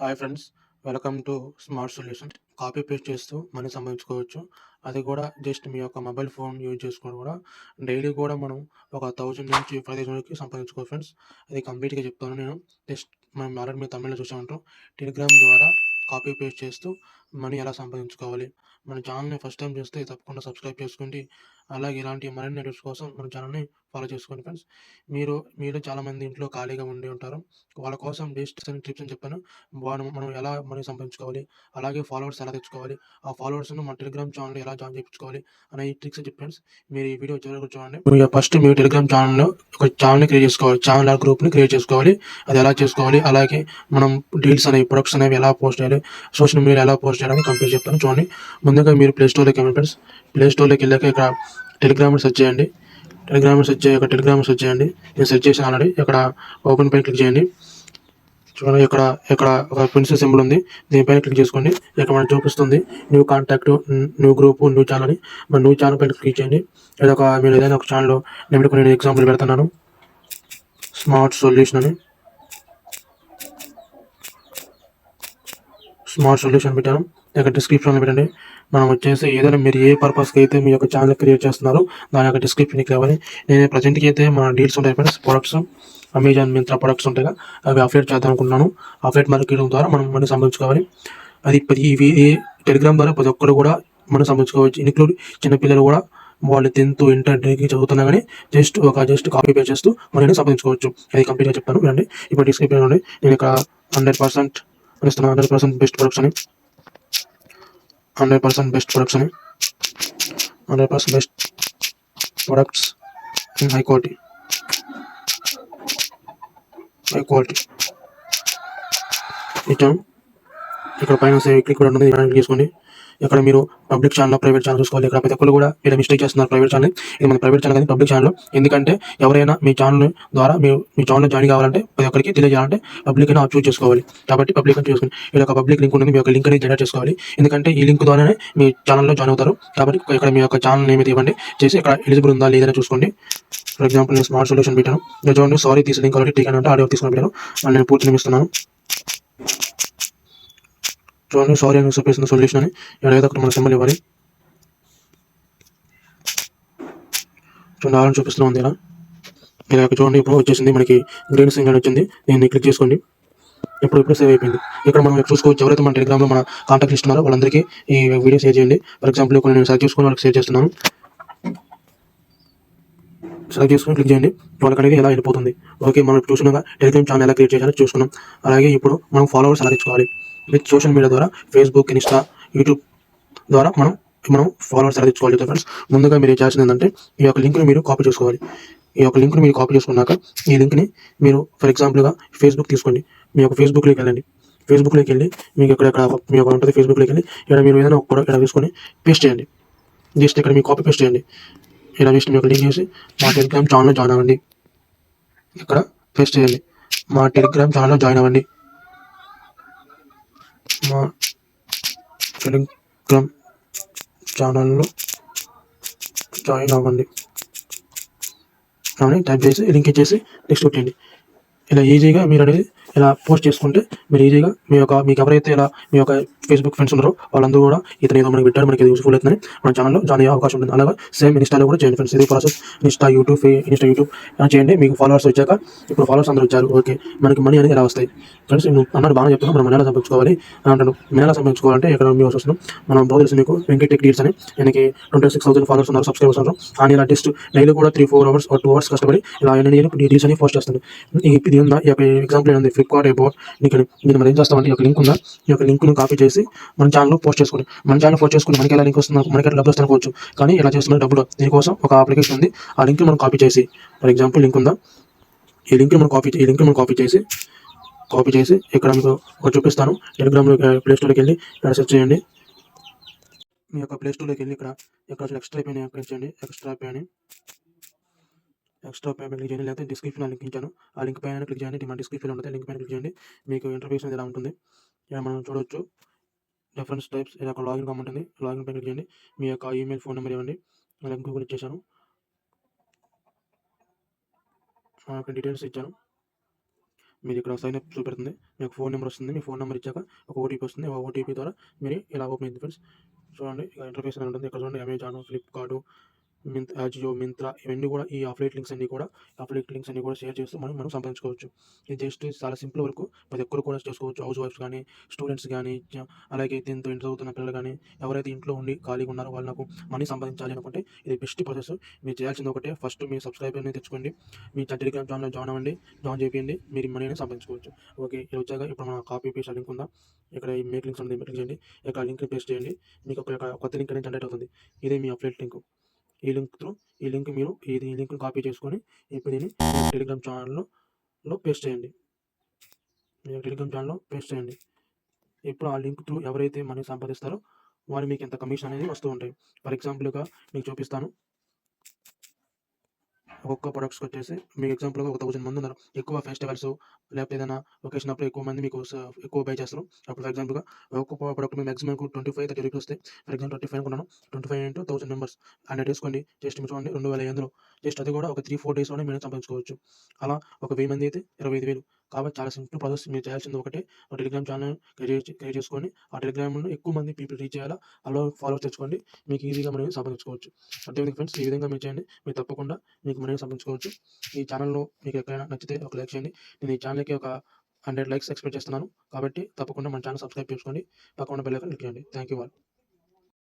Hi friends, welcome to smart solution. Copy paste చేస్తూ money సంపాదించుకోవచ్చు. అది కూడా జస్ట్ మీ యొక్క మొబైల్ ఫోన్ యూజ్ చేసుకొని కూడా డైలీ కూడా మనం ఒక 1000 నుంచి 5000 వరకు సంపాదించుకోవచ్చు ఫ్రెండ్స్. అది కంప్లీట్గా చెప్తాను నేను. జస్ట్ మనం ఆల్రెడీ మీరు తమిళ్లో చూసే ఉంటాం. టెలిగ్రామ్ ద్వారా కాపీ పేస్ట్ చేస్తూ మనీ ఎలా సంపాదించుకోవాలి. మన ఛానల్ని ఫస్ట్ టైం చూస్తే తప్పకుండా సబ్స్క్రైబ్ చేసుకోండి. అలాగే ఇలాంటి మరిన్ని టిప్స్ కోసం మన ఛానల్ని ఫాలో చేసుకోండి ఫ్రెండ్స్. మీరు చాలామంది ఇంట్లో ఖాళీగా ఉండి ఉంటారు. వాళ్ళ కోసం బెస్ట్ టిప్స్ అని చెప్పాను. మనం ఎలా మనీ సంపాదించుకోవాలి, అలాగే ఫాలోవర్స్ ఎలా తెచ్చుకోవాలి, ఆ ఫాలోవర్స్‌ను మన టెలిగ్రామ్ ఛానెల్‌లో ఎలా జాయిన్ చేపించుకోవాలి అనే ఈ ట్రిక్స్ చెప్పి ఫ్రెండ్స్. మీరు ఈ వీడియో చివరి వరకు చూడండి. మీరు ఫస్ట్ మీ టెలిగ్రామ్ ఛానెల్‌లో ఒక ఛానెల్‌ని క్రియేట్ చేసుకోవాలి. ఛానెల్ ఆర్ గ్రూప్‌ని క్రియేట్ చేసుకోవాలి. అది ఎలా చేసుకోవాలి, అలాగే మనం డీల్స్ అనేవి, ప్రొడక్ట్స్ అనేవి ఎలా పోస్ట్ చేయాలి, సోషల్ మీడియాలో ఎలా పోస్ట్ చేయాలని కంప్లీట్ చెప్తాను చూడండి. ముందుగా మీరు ప్లే స్టోర్‌లోకి వెళ్ళండి ఫ్రెండ్స్. ప్లే స్టోర్‌లోకి వెళ్ళాక ఇక్కడ టెలిగ్రామ్‌ని సెర్చ్ చేయండి. టెలిగ్రామ్ సెర్చ్ చేయండి. నేను సెర్చ్ చేశాను ఆల్రెడీ. ఇక్కడ ఓపెన్ పైన క్లిక్ చేయండి. చూడండి, ఇక్కడ ఇక్కడ ఒక పెన్సిల్ సింబల్ ఉంది. దీనిపైన క్లిక్ చేసుకోండి. ఇక్కడ మనకు చూపిస్తుంది new contact, new group, new channel అని. మన న్యూ ఛానల్ పైన క్లిక్ చేయండి. మీరు ఏదైనా ఒక ఛానల్ నేను ఎగ్జాంపుల్ పెడుతున్నాను, స్మార్ట్ సొల్యూషన్ అని. స్మార్ట్ సొల్యూషన్ పెట్టాను. ఇక్కడ డిస్క్రిప్షన్లో పెట్టండి. మనం వచ్చేసి ఏదైనా మీరు ఏ పర్పస్కి అయితే మీ యొక్క ఛానల్ క్రియేట్ చేస్తున్నారో దాని యొక్క డిస్క్రిప్షన్ కావాలి. నేను ప్రజెంట్కి అయితే మన డీల్స్ ఉంటాయి friends, products, Amazon Myntra products ఉంటాయి, అవి అప్డేట్ చేద్దాం అనుకుంటున్నాను. అప్డేట్ మార్కెటింగ్ ద్వారా మనం మనీ సంపాదించుకోవాలి. ఇవి టెలిగ్రామ్ ద్వారా ప్రతి ఒక్కరు కూడా మనం సంపాదించుకోవచ్చు. ఇంక్లూడ్ చిన్నపిల్లలు కూడా, వాళ్ళు 10th ఇంటర్ డిగ్రీ చదువుతున్నా కానీ జస్ట్ కాపీ పేస్ట్ చేస్తూ మనల్ని సంపాదించుకోవచ్చు. అది కంప్లీట్గా చెప్తాను వినండి. ఇప్పుడు డిస్క్రిప్షన్ ఉంది. నేను ఇక్కడ 100% ఇస్తున్నాను. 100% బెస్ట్ ప్రొడక్ట్స్ అని, 100% బెస్ట్ ప్రొడక్ట్స్ అని, 100% best products in high quality ఇచ్చాను. ఇక్కడ పైన సేవ్ క్లిక్ కూడా ఉంటుంది, తీసుకోండి. ఇక్కడ మీరు పబ్లిక్ ఛానల్, ప్రైవేట్ ఛానల్ చూసుకోవాలి. ఇక్కడ ప్రతి ఒక్కరు కూడా ఇలా మిస్టేక్ చేస్తున్నారు. ప్రైవేట్ ఛానల్, ఇది మన ప్రైవేట్ ఛానల్ కానీ పబ్లిక్ ఛానల్. ఎందుకంటే ఎవరైనా మీ ఛానల్ ద్వారా మీ ఛానల్ జాయిన్ కావాలంటే, ప్రతి ఒక్కరికి తెలియజేయాలంటే పబ్లిక్ అని చూస్ చేసుకోవాలి. కాబట్టి పబ్లిక్ అని చూసుకోండి. ఇక్కడ ఒక పబ్లిక్ లింక్ ఉంటుంది. మీ యొక్క లింక్ అనేది జనరేట్ చేసుకోవాలి. ఎందుకంటే ఈ లింక్ ద్వారానే మీ ఛానల్లో జాయిన్ అవుతారు. కాబట్టి ఇక్కడ మీ యొక్క ఛానల్ నేమ్ ఇవ్వండి. చేసి ఇక్కడ ఎలిజిబుల్ ఉందా లేదని చూసుకోండి. ఫర్ ఎగ్జాంపుల్ నేను స్మార్ట్ సొల్యూషన్ పెట్టాను. చూడండి, సారీ తీసి లింక్ ఆల్రెడీ టీక్ అంటే ఆడియో తీసుకొని పెట్టాను. నేను పూర్తి నేమ్ ఇస్తున్నాను. చూడండి, సారీ అని చూపిస్తుంది సొల్యూషన్ అని. ఏదైతే అక్కడ మన సింబల్ ఇవ్వాలి. చూడండి, ఆల్రెడీ చూపిస్తూ ఉంది ఇలా. చూడండి, ఇప్పుడు వచ్చేసింది మనకి గ్రీన్ సింగ్ అని వచ్చింది. దీన్ని క్లిక్ చేసుకోండి. ఇప్పుడు సేవ్ అయిపోయింది. ఇక్కడ మనం చూసుకోవచ్చు, ఎవరైతే మన టెలిగ్రామ్లో మన కాంటాక్ట్ ఇస్తున్నారో వాళ్ళందరికీ ఈ వీడియో షేర్ చేయండి. ఫర్ ఎగ్జాంపుల్ కొన్ని నేను సెలెక్ట్ చేసుకుని వాళ్ళకి షేర్ చేస్తున్నాను. సెలెక్ట్ చేసుకుని క్లిక్ చేయండి. వాళ్ళకి అనేది ఎలా వెళ్ళిపోతుంది. ఓకే, మనం చూసినాక టెలిగ్రామ్ ఛానల్ ఎలా క్రియేట్ చేయాలో చూసుకున్నాం. అలాగే ఇప్పుడు మనం ఫాలోవర్స్ ఎలా తెచ్చుకోవాలి. విత్ సోషల్ మీడియా ద్వారా ఫేస్బుక్, ఇన్స్టా, యూట్యూబ్ ద్వారా మనం ఫాలోవర్స్ ఎలా తెచ్చుకోవాలి ఫ్రెండ్స్. ముందుగా మీరు చేయాల్సింది ఏంటంటే, ఈ యొక్క లింక్ని మీరు కాపీ చేసుకోవాలి. ఈ యొక్క లింక్ని మీరు కాపీ చేసుకున్నాక ఈ లింక్ని మీరు ఫర్ ఎగ్జాంపుల్గా ఫేస్బుక్ తీసుకోండి. మీ యొక్క ఫేస్బుక్లోకి వెళ్ళండి. ఫేస్బుక్లోకి వెళ్ళి మీకు ఇక్కడ మీ యొక్క ఉంటుంది ఫేస్బుక్లోకి వెళ్ళి ఇక్కడ మీరు ఏదైనా ఒక ప్రొడక్ట్ ఇక్కడ తీసుకొని పేస్ట్ చేయండి. జస్ట్ ఇక్కడ మీరు కాపీ పేస్ట్ చేయండి. ఇలా జస్ట్ మీకు లింక్ చేసి మా టెలిగ్రామ్ ఛానల్లో జాయిన్ అవ్వండి. ఇక్కడ పేస్ట్ చేయండి. మా టెలిగ్రామ్ ఛానల్లో జాయిన్ అవ్వండి. మా టెలిగ్రామ్ ఛానల్లో జాయిన్ అవ్వండి అని టైప్ చేసి లింక్ ఇచ్చేసి నెక్స్ట్ కొట్టండి. ఇలా ఈజీగా మీరు అనేది ఇలా పోస్ట్ చేసుకుంటే మీరు ఈజీగా మీకు ఎవరైతే ఇలా మీ యొక్క ఫేస్బుక్ ఫ్రెండ్స్ ఉన్నారో వాళ్ళందరూ కూడా ఇతను ఏదో మనకి పెట్టారు, మనకి యూస్ఫుల్ అవుతుందని మన ఛానల్లో జాయిన్ అయ్యే అవకాశం ఉంటుంది. అలాగే సేమ్ ఇన్స్టాలో కూడా చేయండి ఫ్రెండ్స్. ఇది ప్రాసెస్. ఇన్స్టా యూట్యూబ్ చేయండి. మీకు ఫాలోవర్స్ వచ్చాక, ఇప్పుడు ఫాలోవర్స్ అందరూ వచ్చారు, ఓకే, మనకి మనీ అనేది ఎలా వస్తాయి ఫ్రెండ్స్. నువ్వు అన్నట్టు బాగా చెప్తున్నాను. మనం మనీ ఎలా సంపాదించుకోవాలి అంటాను. మనీ ఎలా సంపాదించుకోవాలంటే ఇక్కడ మేము వస్తున్నాం. మనం బాగా తెలుసు మీకు వెంకటెక్ డీల్స్ అని. ఆయనకి 26,000 ఫాలోవర్స్ ఉన్నారు, సబ్స్క్రైబర్స్ ఉన్నారు. ఆయన ఇలా జస్ట్ డైలీ కూడా 3-4 అవర్స్ 2 అవర్స్ కష్టపడి ఇలా డీల్స్ అని పోస్ట్ చేస్తాను. ఇది ఉందా, ఈ యొక్క ఎగ్జాంపుల్ ఏంది, ఫ్లిప్కార్ట్ అబౌట్ నేను మనం ఏం చేస్తామంటే, ఈ యొక్క లింక్ ఉందా, ఈ యొక్క లింక్ను కాపీ చేసి మన ఛానల్లో పోస్ట్ చేసుకోండి. మన ఛానల్ పోస్ట్ చేసుకుని మనకి ఎలా లింక్ వస్తుంది, మనకి ఎలా డబ్బులు వస్తానుకోవచ్చు. కానీ ఇలా చేస్తున్న డబ్బులు, దీనికోసం ఒక అప్లికేషన్ ఉంది. ఆ లింక్ మనం కాపీ చేసి, ఫర్ ఎగ్జాంపుల్ లింక్ ఉందా, ఈ లింక్ మనం కాపీ చేసి ఇక్కడ మీకు ఒక చూపిస్తాను. టెలిగ్రామ్లో ప్లే స్టోర్కి వెళ్ళి ఇక్కడ సెర్చ్ చేయండి. మీ యొక్క ప్లే స్టోర్లోకి వెళ్ళి ఇక్కడ ఎక్స్ట్రా పే క్లిక్ చేయండి. ఎక్స్ట్రా పే క్లిక్ చేయండి. లేకపోతే డిస్క్రిప్షన్ లింక్ ఇచ్చాను, ఆ లింక్ పైన క్లిక్ చేయండి. మన డిస్క్రిప్షన్ ఉంటుంది, లింక్ పైన క్లిక్ చేయండి. మీకు ఇంటర్ఫేస్ అనేది ఎలా ఉంటుంది ఇలా మనం చూడవచ్చు. డిఫరెన్స్ టైప్స్, ఇలా ఒక లాగిన్ ఉంటుంది. లాగిన్ పైన క్లిక్ చేయండి. మీ యొక్క ఈమెయిల్, ఫోన్ నెంబర్ ఇవ్వండి. అలాగే గూగుల్ ఇచ్చేసాను, డీటెయిల్స్ ఇచ్చాను. మీరిక్కడ సైన్ అప్ చూపెడుతుంది. మీకు ఫోన్ నంబర్ వస్తుంది. మీ ఫోన్ నంబర్ ఇచ్చాక ఒక ఓటీపీ వస్తుంది. ఆ ఓటీపీ ద్వారా మీరు ఇలా ఓపెన్ అయింది ఫ్రెండ్స్. చూడండి ఇక ఇంటర్ఫేస్ అని ఉంటుంది. ఇక్కడ చూడండి అమెజాన్, ఫ్లిప్‌కార్ట్, అజియో, మింత్రా ఇవన్నీ కూడా ఈ అఫిలియేట్ లింక్స్ అన్నీ కూడా షేర్ చేస్తూ మనం మనం సంపాదించుకోవచ్చు. ఇది జస్ట్ చాలా సింపుల్ వర్క్. ప్రతి ఒక్కరు కూడా చేసుకోవచ్చు. హౌస్ వైఫ్స్ గానీ, స్టూడెంట్స్ గానీ, అలాగే 10థ్, ఇంటర్ చదువుతున్న పిల్లలు గానీ, ఎవరైతే ఇంట్లో ఉండి ఖాళీగా ఉన్నారో వాళ్ళు నాకు మనీ సంపాదించాలి అనుకుంటే ఇది బెస్ట్ ప్రాసెస్. మీరు చేయాల్సింది ఒకటే ఫస్ట్ మీ సబ్స్క్రైబర్‌ని తెచ్చుకోండి. మీ టెలిగ్రామ్ ఛానెల్‌లో జాయిన్ అవ్వండి. జాయిన్ చేపియండి. మీరు మనీ అనేది సంపాదించుకోవచ్చు. ఓకే. ఇది వచ్చాక ఇప్పుడు మన కాపీ పేస్ట్ లింక్ ఉందా? ఇక్కడ ఈ మేక్ లింక్స్ ఉంది. క్లిక్ చేయండి. ఇక్కడ లింక్‌ని పేస్ట్ చేయండి. మీకు ఒక కొత్త లింక్ అనేది జనరేట్ అవుతుంది. ఇదే మీ అఫిలియేట్ లింక్. ఈ లింక్ త్రూ ఈ లింక్ మీరు ఈ లింక్‌ని కాపీ చేసుకొని ఇప్పుడు దీన్ని మీ టెలిగ్రామ్ ఛానెల్‌లో పేస్ట్ చేయండి. మీ టెలిగ్రామ్ ఛానెల్‌లో పేస్ట్ చేయండి. ఇప్పుడు ఆ లింక్ త్రూ ఎవరైతే మనీ సంపాదిస్తారో వారు మీకు ఇంత కమిషన్ అనేది వస్తూ ఉంటాయి. ఫర్ ఎగ్జాంపుల్‌గా మీకు చూపిస్తాను. ఒక్కొక్క ప్రొడక్ట్స్‌కొచ్చేసి మీకు ఎగ్జాంపుల్‌గా ఒక 1000 మందున్నారు. ఎక్కువ ఫెస్టివల్స్ లేకపోతే ఏదైనా ఒకేషన్ అప్పుడు ఎక్కువ మంది మీకు ఎక్కువ బై చేస్తారు. అప్పుడు ఫర్ ఎగ్జాంపుల్‌గా ఒక్కొక్క ప్రొడక్ట్ మీద మాక్సిమం 25, 30 రూపీస్ వస్తాయి. ఫర్ ఎగ్జాంపుల్ 25 అనుకున్నాను. 25 ఇంటూ 1000 మెంబర్స్ 100 ఏసుకోండి. జస్ట్ మీరు చూడండి 2500 జస్ట్ అది కూడా ఒక 3, 4 డేస్‌లోనే మీరు సంపాదించుకోవచ్చు. అలా ఒక 1000 మంది అయితే 25,000 కాబట్టి చాలా సింపుల్ ప్రాసెస్. మీరు చేయాల్సింది ఒకటే ఒక టెలిగ్రామ్ ఛానెల్ క్రియేట్ చేసుకొని ఆ టెలిగ్రామ్‌లో ఎక్కువ మంది పీపుల్ రీచ్ అయ్యేలా అలా ఫాలోవర్స్ తెచ్చుకోండి. మీకు ఈజీగా మనీ సంపాదించుకోవచ్చు. అర్థమైందా ఫ్రెండ్స్? ఈ విధంగా మీరు చేయండి. మీరు తప్పకుండా మీకు మనీ సంపాదించుకోవచ్చు. ఈ ఛానెల్‌లో మీకు ఎక్కడైనా నచ్చితే ఒక లైక్ చేయండి. నేను ఈ ఛానెల్‌కి ఒక 100 లైక్స్ ఎక్స్‌పెక్ట్ చేస్తున్నాను. కాబట్టి తప్పకుండా మన ఛానెల్ సబ్స్క్రైబ్ చేసుకోండి. పక్కన ఉన్న బెల్ ఐకాన్ క్లిక్ చేయండి. Thank you all.